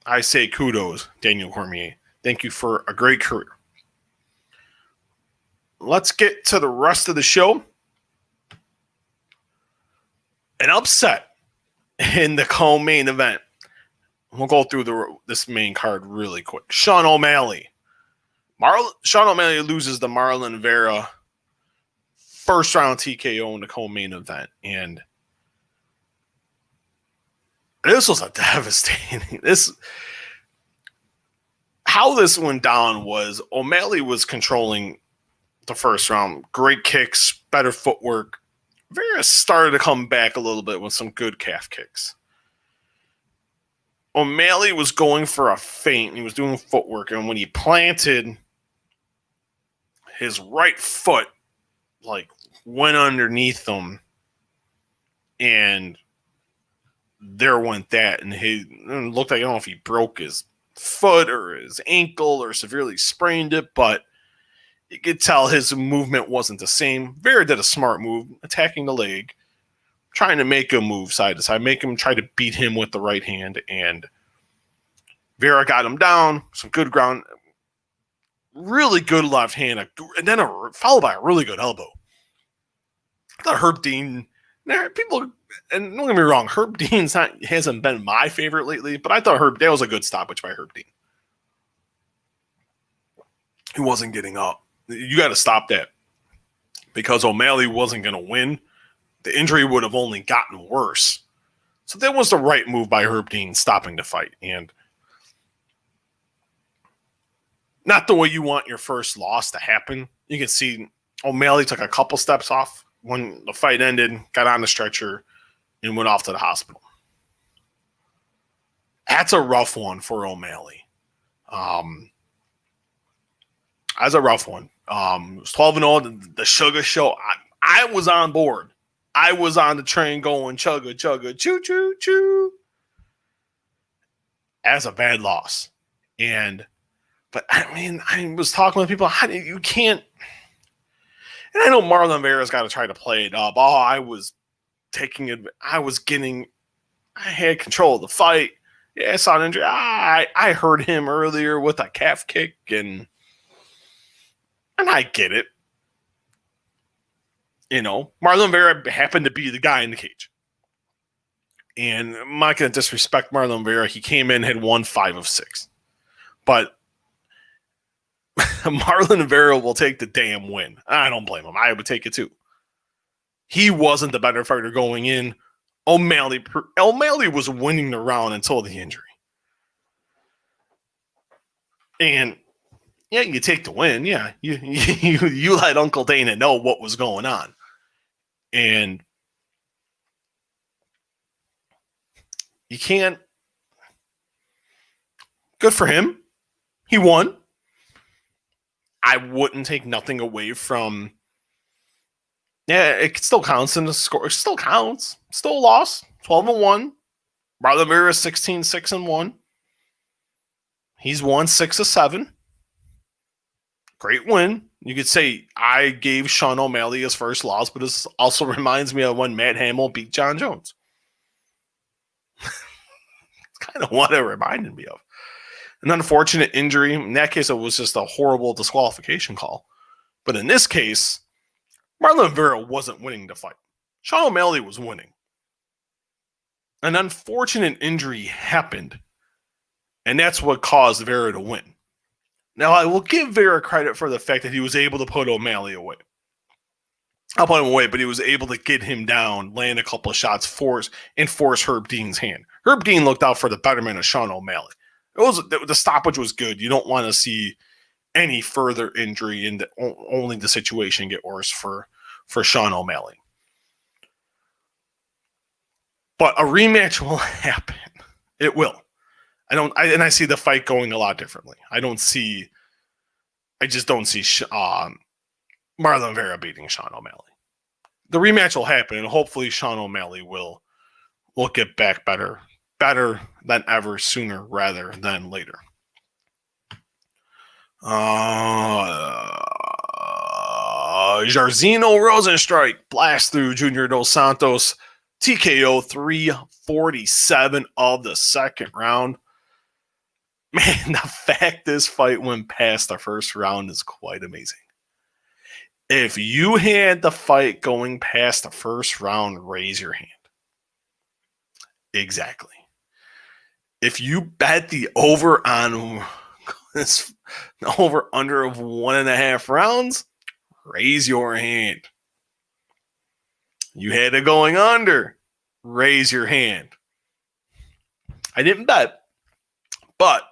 I say kudos, Daniel Cormier. Thank you for a great career. Let's get to the rest of the show. An upset in the co-main event. We'll go through this main card really quick. Sean O'Malley. Sean O'Malley loses the Marlon Vera first round TKO in the co-main event. And this was a devastating. How this went down was O'Malley was controlling the first round. Great kicks, better footwork. Vera started to come back a little bit with some good calf kicks. O'Malley was going for a feint. He was doing footwork. And when he planted, his right foot went underneath him. And there went that. And it looked like, I don't know if he broke his foot or his ankle or severely sprained it, but you could tell his movement wasn't the same. Vera did a smart move, attacking the leg, trying to make him move side to side, make him try to beat him with the right hand. And Vera got him down, some good ground, really good left hand, and then followed by a really good elbow. I thought Herb Dean, people, and don't get me wrong, Herb Dean hasn't been my favorite lately, but I thought that was a good stoppage by Herb Dean. He wasn't getting up. You got to stop that, because O'Malley wasn't going to win. The injury would have only gotten worse. So that was the right move by Herb Dean, stopping the fight. And not the way you want your first loss to happen. You can see O'Malley took a couple steps off when the fight ended, got on the stretcher, and went off to the hospital. That's a rough one for O'Malley. That's a rough one. It was 12-0, the Sugar Show. I was on board. I was on the train going chugga, chugga, choo, choo, choo. That's a bad loss. But I mean, I was talking with people. You can't. And I know Marlon Vera's got to try to play it up. I had control of the fight. Yeah, I saw an injury. I heard him earlier with a calf kick, and I get it. Marlon Vera happened to be the guy in the cage. And I'm not going to disrespect Marlon Vera. He came in, had won 5 of 6. But Marlon Vera will take the damn win. I don't blame him. I would take it too. He wasn't the better fighter going in. O'Malley was winning the round until the injury. And yeah, you take the win. Yeah, you let Uncle Dana know what was going on. And you can't. Good for him. He won. I wouldn't take nothing away from. Yeah, it still counts in the score. It still counts. Still a loss. 12-1. Marlon Vera 16-6-1. He's won 6 of 7. Great win. You could say I gave Sean O'Malley his first loss, but this also reminds me of when Matt Hamill beat John Jones. It's kind of what it reminded me of. An unfortunate injury. In that case, it was just a horrible disqualification call. But in this case, Marlon Vera wasn't winning the fight. Sean O'Malley was winning. An unfortunate injury happened, and that's what caused Vera to win. Now, I will give Vera credit for the fact that he was able to put O'Malley away. I'll put him away, but he was able to get him down, land a couple of shots, force Herb Dean's hand. Herb Dean looked out for the betterment of Sean O'Malley. The stoppage was good. You don't want to see any further injury, and only the situation get worse for Sean O'Malley. But a rematch will happen. It will. I see the fight going a lot differently. I just don't see Marlon Vera beating Sean O'Malley. The rematch will happen, and hopefully Sean O'Malley will get back better than ever, sooner rather than later. Jairzinho Rozenstruik blast through Junior Dos Santos. TKO 3:47 of the second round. Man, the fact this fight went past the first round is quite amazing. If you had the fight going past the first round, raise your hand. Exactly. If you bet the over on this over under of 1.5 rounds, raise your hand. You had it going under, raise your hand. I didn't bet, but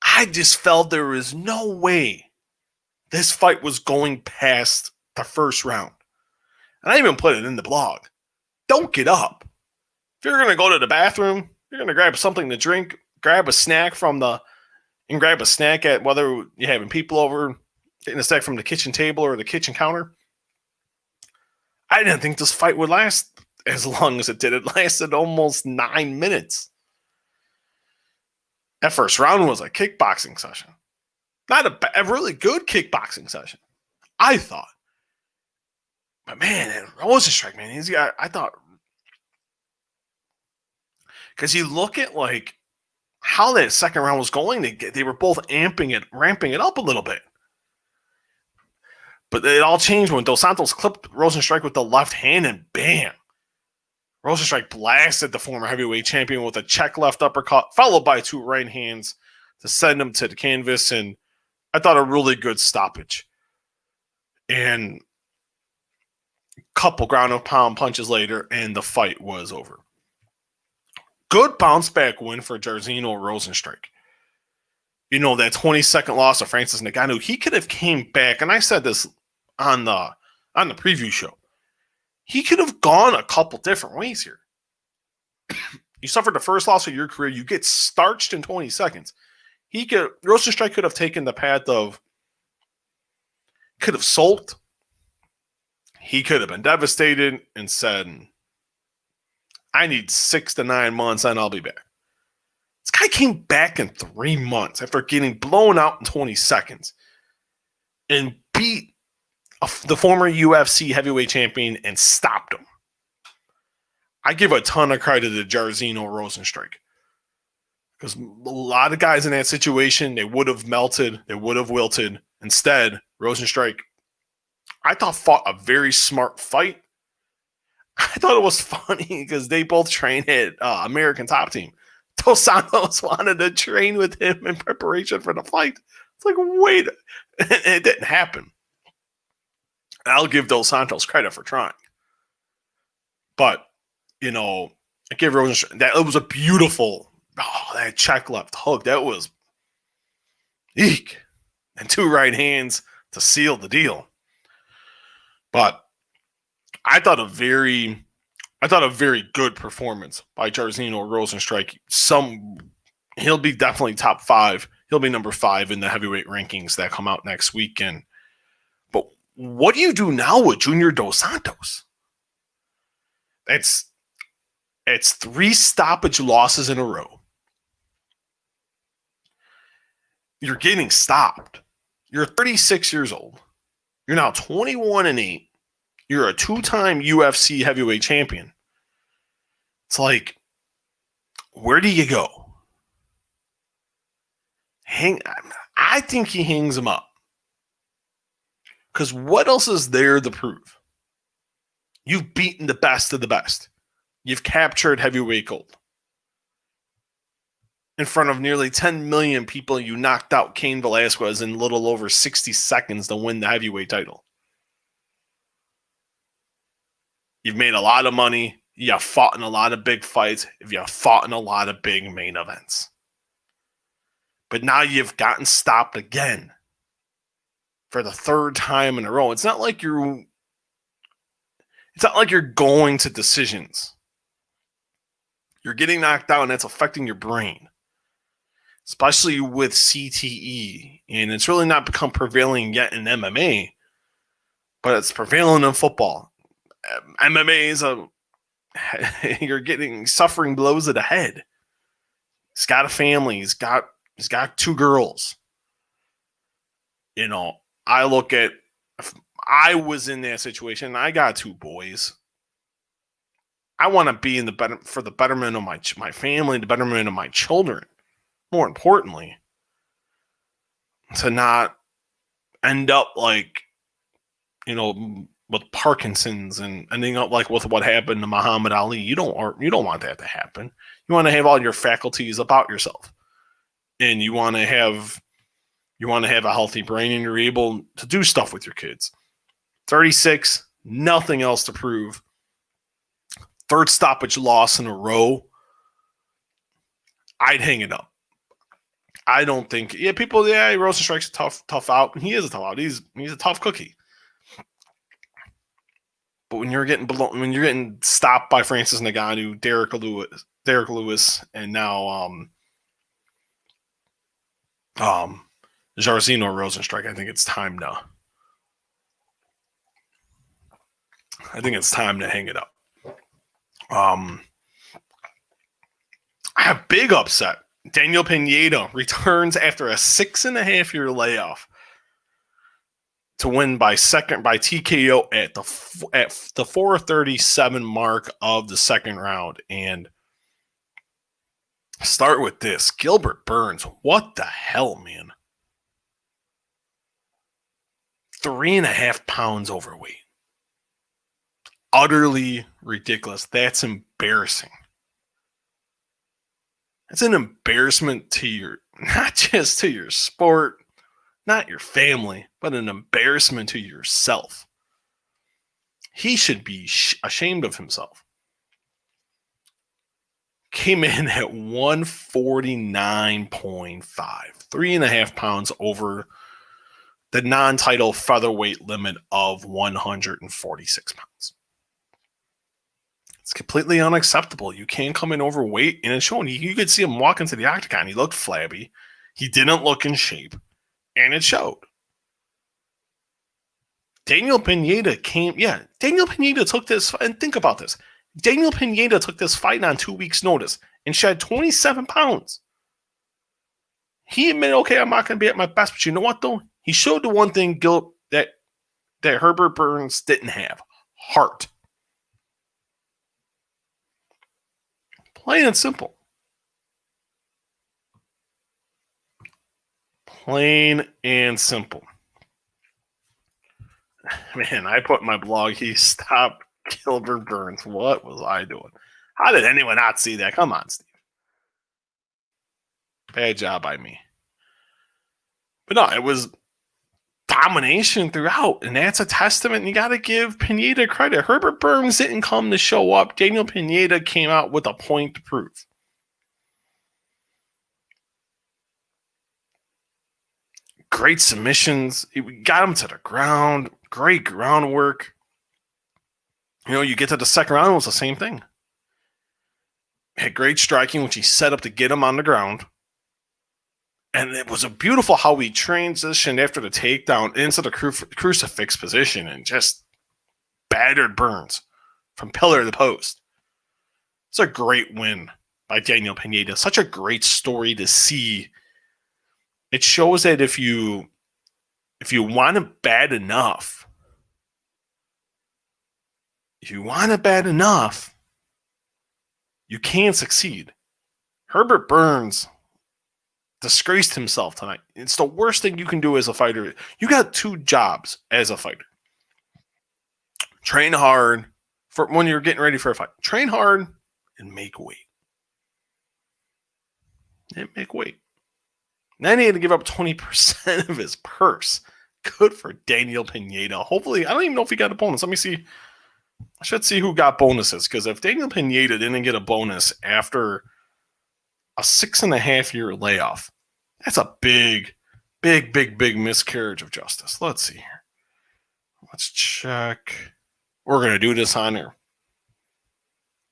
I just felt there was no way this fight was going past the first round. And I even put it in the blog. Don't get up. If you're going to go to the bathroom, you're going to grab something to drink, grab a snack at whether you're having people over, getting a snack from the kitchen table or the kitchen counter. I didn't think this fight would last as long as it did. It lasted almost 9 minutes. That first round was a kickboxing session. Not a really good kickboxing session, I thought. But man, Rozenstruik, man, I thought, because you look at like how that second round was going, they were both ramping it up a little bit. But it all changed when Dos Santos clipped Rozenstruik with the left hand, and bam, Rozenstruik blasted the former heavyweight champion with a check left uppercut, followed by 2 right hands to send him to the canvas. And I thought a really good stoppage. And a couple ground and pound punches later, and the fight was over. Good bounce back win for Jairzinho Rozenstruik. That 20-second loss of Francis Ngannou, he could have came back, and I said this on the preview show. He could have gone a couple different ways here. You suffered the first loss of your career, you get starched in 20 seconds. Rozenstruik could have taken the path of, could have sulked. He could have been devastated and said, I need 6 to 9 months and I'll be back. This guy came back in 3 months after getting blown out in 20 seconds and beat the former UFC heavyweight champion and stopped him. I give a ton of credit to Jairzinho Rozenstruik. Because a lot of guys in that situation, they would have melted, they would have wilted. Instead, Rozenstruik, I thought, fought a very smart fight. I thought it was funny because they both trained at American Top Team. Dos Santos wanted to train with him in preparation for the fight. It's like, wait, it didn't happen. I'll give Dos Santos credit for trying. But, you know, I give Rozenstruik, that it was a beautiful, that check left hook. That was, eek. And 2 right hands to seal the deal. But I thought a very good performance by Jairzinho Rozenstruik. He'll be definitely top 5. He'll be number 5 in the heavyweight rankings that come out next weekend. But what do you do now with Junior Dos Santos? It's 3 stoppage losses in a row. You're getting stopped. You're 36 years old. You're now 21-8. You're a 2-time UFC heavyweight champion. It's like, where do you go? I think he hangs him up. Because what else is there to prove? You've beaten the best of the best. You've captured heavyweight gold. In front of nearly 10 million people, you knocked out Cain Velasquez in a little over 60 seconds to win the heavyweight title. You've made a lot of money. You fought in a lot of big fights. You fought in a lot of big main events. But now you've gotten stopped again for the 3rd time in a row. It's not like you're going to decisions. You're getting knocked out, and that's affecting your brain, especially with CTE. And it's really not become prevailing yet in MMA, but it's prevalent in football. MMA is you're suffering blows to the head. He's got a family. He's got 2 girls. You know, I look at, if I was in that situation, I got 2 boys. I want to be for the betterment of my family, the betterment of my children. More importantly, to not end up like, you know, with Parkinson's and ending up like with what happened to Muhammad Ali. You don't want that to happen. You want to have all your faculties about yourself, and you want to have a healthy brain, and you're able to do stuff with your kids. 36, nothing else to prove. 3rd stoppage loss in a row. I'd hang it up. I don't think. Yeah, Rozenstruik's a tough out. He is a tough out. He's a tough cookie. But when you're getting stopped by Francis Ngannou, Derek Lewis, and now Jairzinho Rozenstruik, I think it's time to hang it up. I have big upset. Daniel Pineda returns after a 6.5-year layoff to win by TKO at the 4:37 mark of the 2nd round. And start with this. Gilbert Burns, what the hell, man? 3.5 pounds overweight. Utterly ridiculous. That's embarrassing. That's an embarrassment to not just to your sport, not your family, but an embarrassment to yourself. He should be ashamed of himself. Came in at 149.5, 3.5 pounds over the non-title featherweight limit of 146 pounds. It's completely unacceptable. You can't come in overweight, and it's showing. You could see him walk into the octagon. He looked flabby. He didn't look in shape, and it showed. Daniel Pineda took this, and think about this. Daniel Pineda took this fight on 2 weeks' notice and shed 27 pounds. He admitted, okay, I'm not going to be at my best, but you know what, though? He showed the one thing that Herbert Burns didn't have: heart. Plain and simple. Plain and simple. Man, I put in my blog, he stopped Gilbert Burns. What was I doing? How did anyone not see that? Come on, Steve. Bad job by me. But no, it was domination throughout, and that's a testament. You got to give Pineda credit. Herbert Burns didn't come to show up. Daniel Pineda came out with a point to prove. Great submissions. We got him to the ground. Great groundwork. You know, you get to the second round, it was the same thing. Had great striking, which he set up to get him on the ground. And it was a beautiful how we transitioned after the takedown into the crucifix position and just battered Burns from pillar to the post. It's a great win by Daniel Pineda. Such a great story to see. It shows that if you want it bad enough, you can succeed. Herbert Burns disgraced himself tonight. It's the worst thing you can do as a fighter. You got two jobs as a fighter. Train hard for when you're getting ready for a fight. Train hard and make weight. And make weight. Then he had to give up 20% of his purse. Good for Daniel Pineda. Hopefully, I don't even know if he got a bonus. Let me see. I should see who got bonuses, because if Daniel Pineda didn't get a bonus after a 6.5-year layoff, that's a big miscarriage of justice. Let's see here. Let's check. We're going to do this on air.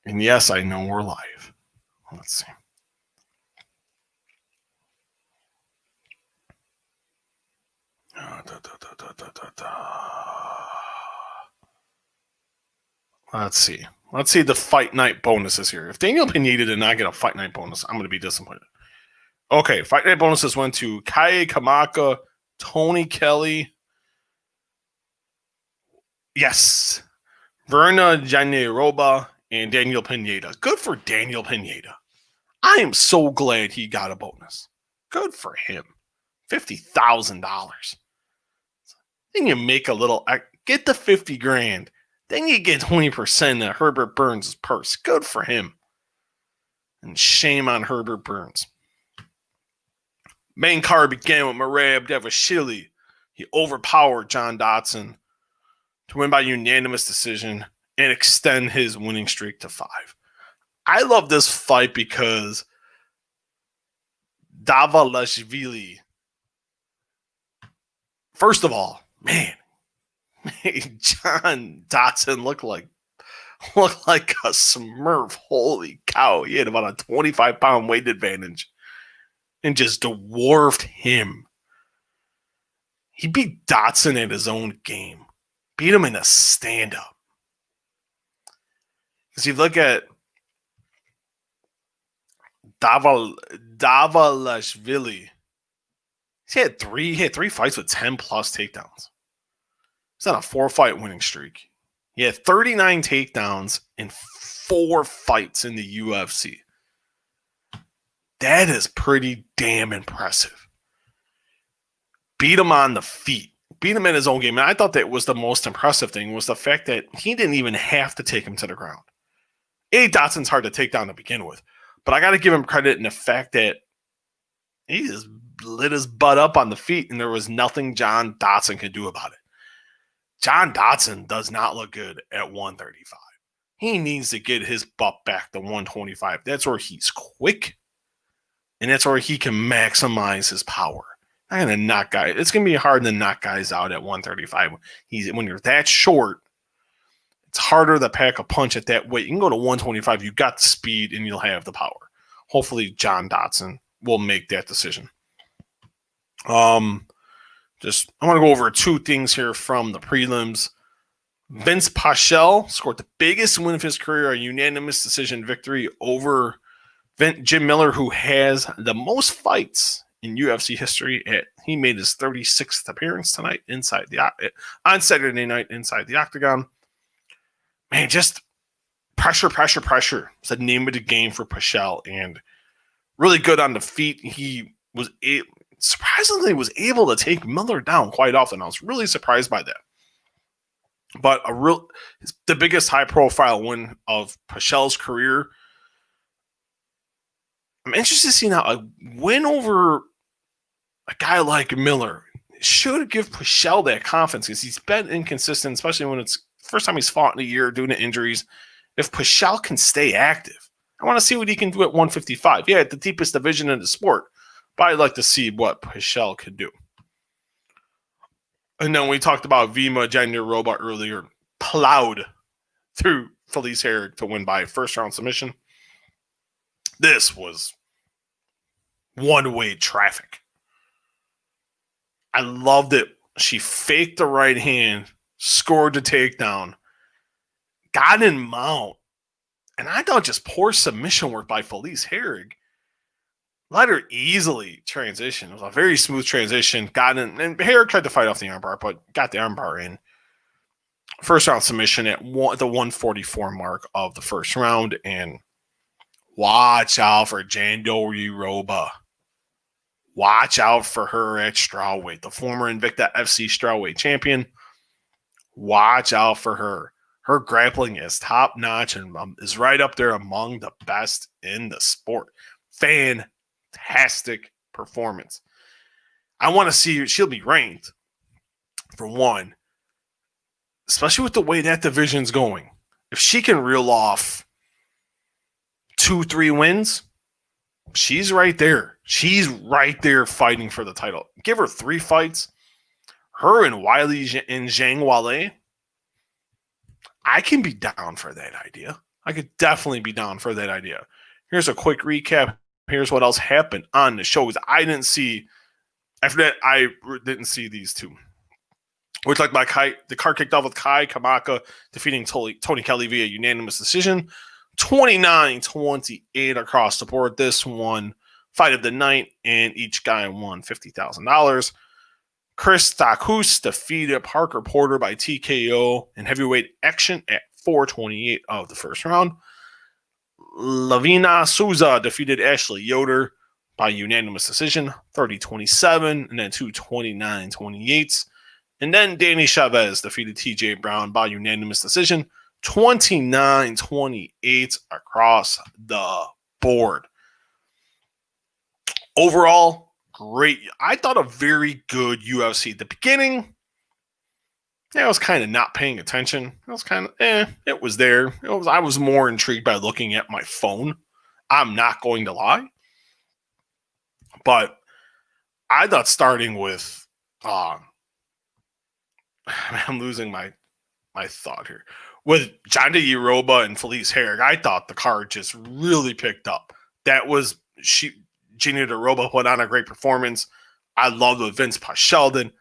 And yes, I know we're live. Let's see. Let's see. Let's see the fight night bonuses here. If Daniel Pineda did not get a fight night bonus, I'm going to be disappointed. Okay, fight night bonuses went to Kai Kamaka, Tony Kelly. Yes. Verna Janeroba and Daniel Pineda. Good for Daniel Pineda. I am so glad he got a bonus. Good for him. $50,000. Then you make a little, get the 50 grand. Then you get 20% of Herbert Burns' purse. Good for him. And shame on Herbert Burns. Main card began with Merab Devashili. He overpowered John Dodson to win by unanimous decision and extend his winning streak to 5. I love this fight because Davalashvili, first of all, man, John Dodson looked like a smurf. Holy cow. He had about a 25-pound weight advantage and just dwarfed him. He beat Dodson at his own game. Beat him in a stand-up. Because you look at Davalashvili, he had three fights with 10-plus takedowns. He's on a 4-fight winning streak. He had 39 takedowns in 4 fights in the UFC. That is pretty damn impressive. Beat him on the feet. Beat him in his own game. And I thought that was the most impressive thing, was the fact that he didn't even have to take him to the ground. Dodson's hard to take down to begin with. But I got to give him credit in the fact that he just lit his butt up on the feet, and there was nothing John Dodson could do about it. John Dodson does not look good at 135. He needs to get his butt back to 125. That's where he's quick, and that's where he can maximize his power. Not gonna knock guys. It's gonna be hard to knock guys out at 135. When you're that short, it's harder to pack a punch at that weight. You can go to 125. You got the speed, and you'll have the power. Hopefully, John Dodson will make that decision. I want to go over 2 things here from the prelims. Vince Paschal scored the biggest win of his career, a unanimous decision victory over Jim Miller, who has the most fights in UFC history. He made his 36th appearance tonight on Saturday night inside the octagon. Man, just Pressure. It's the name of the game for Pichel, and really good on the feet. He was surprisingly was able to take Miller down quite often. I was really surprised by that. But the biggest high-profile win of Pichel's career. I'm interested to see now a win over a guy like Miller should give Pichel that confidence because he's been inconsistent, especially when it's first time he's fought in a year due to injuries. If Pichel can stay active, I want to see what he can do at 155. Yeah, at the deepest division in the sport, but I'd like to see what Pichel can do. And then we talked about Vima Jandiroba earlier, plowed through Felice Herrig to win by first-round submission. This was one-way traffic. I loved it. She faked the right hand, scored the takedown, got in mount, and I thought just poor submission work by Felice Herrig. Let her easily transition. It was a very smooth transition. Got in, and Herrig tried to fight off the armbar, but got the armbar in. First round submission at the 144 mark of the first round, and watch out for Jandiroba. Watch out for her at strawweight, the former Invicta FC strawweight champion. Watch out for her. Her grappling is top notch and is right up there among the best in the sport. Fantastic performance. I want to see she'll be ranked for one, especially with the way that division's going. If she can reel off 2-3 wins, she's right there. She's right there fighting for the title. Give her 3 fights. Her and Wiley and Zhang Wale. I can be down for that idea. I could definitely be down for that idea. Here's a quick recap. Here's what else happened on the show. I didn't see, after that, I didn't see these two. Which, like the card kicked off with Kai Kamaka defeating Tony Kelly via unanimous decision. 29-28 across the board. This one, fight of the night, and each guy won $50,000. Chris Takus defeated Parker Porter by TKO in heavyweight action at 4:28 of the first round. Lavina Souza defeated Ashley Yoder by unanimous decision, 30-27, and then 2 29-28s. And then Danny Chavez defeated TJ Brown by unanimous decision, 29-28 across the board. Overall, great. I thought a very good UFC. At the beginning, I was kind of not paying attention. I was kind of, it was there. I was more intrigued by looking at my phone. I'm not going to lie. But I thought starting with, I'm losing my thought here. With Jandiroba and Felice Herrig, I thought the card just really picked up. Jandiroba put on a great performance. I love what Vince Pichel did.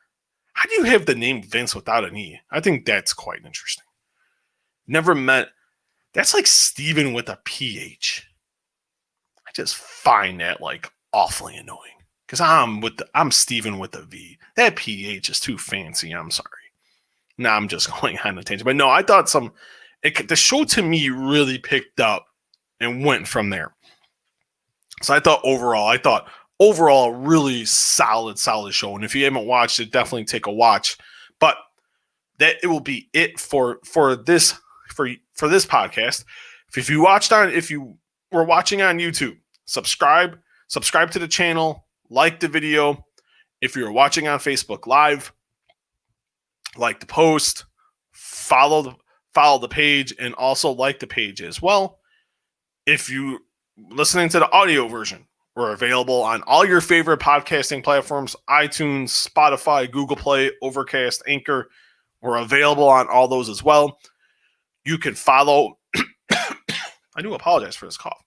How do you have the name Vince without an E? I think that's quite interesting. Never met. That's like Steven with a PH. I just find that like awfully annoying because I'm Steven with a V. That PH is too fancy. I'm sorry. Now I'm just going on a tangent, but no, I thought the show to me really picked up and went from there. So I thought overall, really solid show. And if you haven't watched it, definitely take a watch. But that it will be it for this podcast. If you were watching on YouTube, subscribe to the channel, like the video. If you're watching on Facebook Live, like the post, follow the page, and also like the page as well. If you listening to the audio version, we're available on all your favorite podcasting platforms: iTunes, Spotify, Google Play, Overcast, Anchor. We're available on all those as well. You can follow. I do apologize for this cough.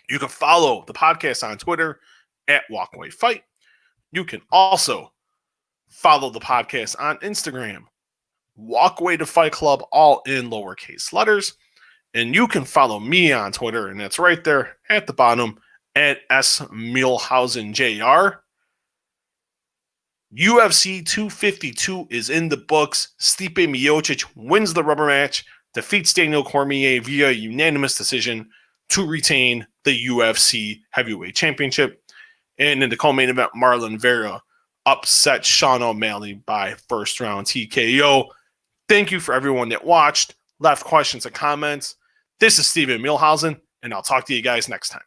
You can follow the podcast on Twitter at Walkaway Fight. You can also follow the podcast on Instagram, Walkaway to Fight Club, all in lowercase letters. And you can follow me on Twitter, and that's right there at the bottom, at S. Muehlhausen Jr. UFC 252 is in the books. Stipe Miocic wins the rubber match. defeats Daniel Cormier via unanimous decision to retain the UFC Heavyweight Championship. And in the co-main event, Marlon Vera upset Sean O'Malley by first round TKO. Thank you for everyone that watched, left questions and comments. This is Stipe Mieuxhausen, and I'll talk to you guys next time.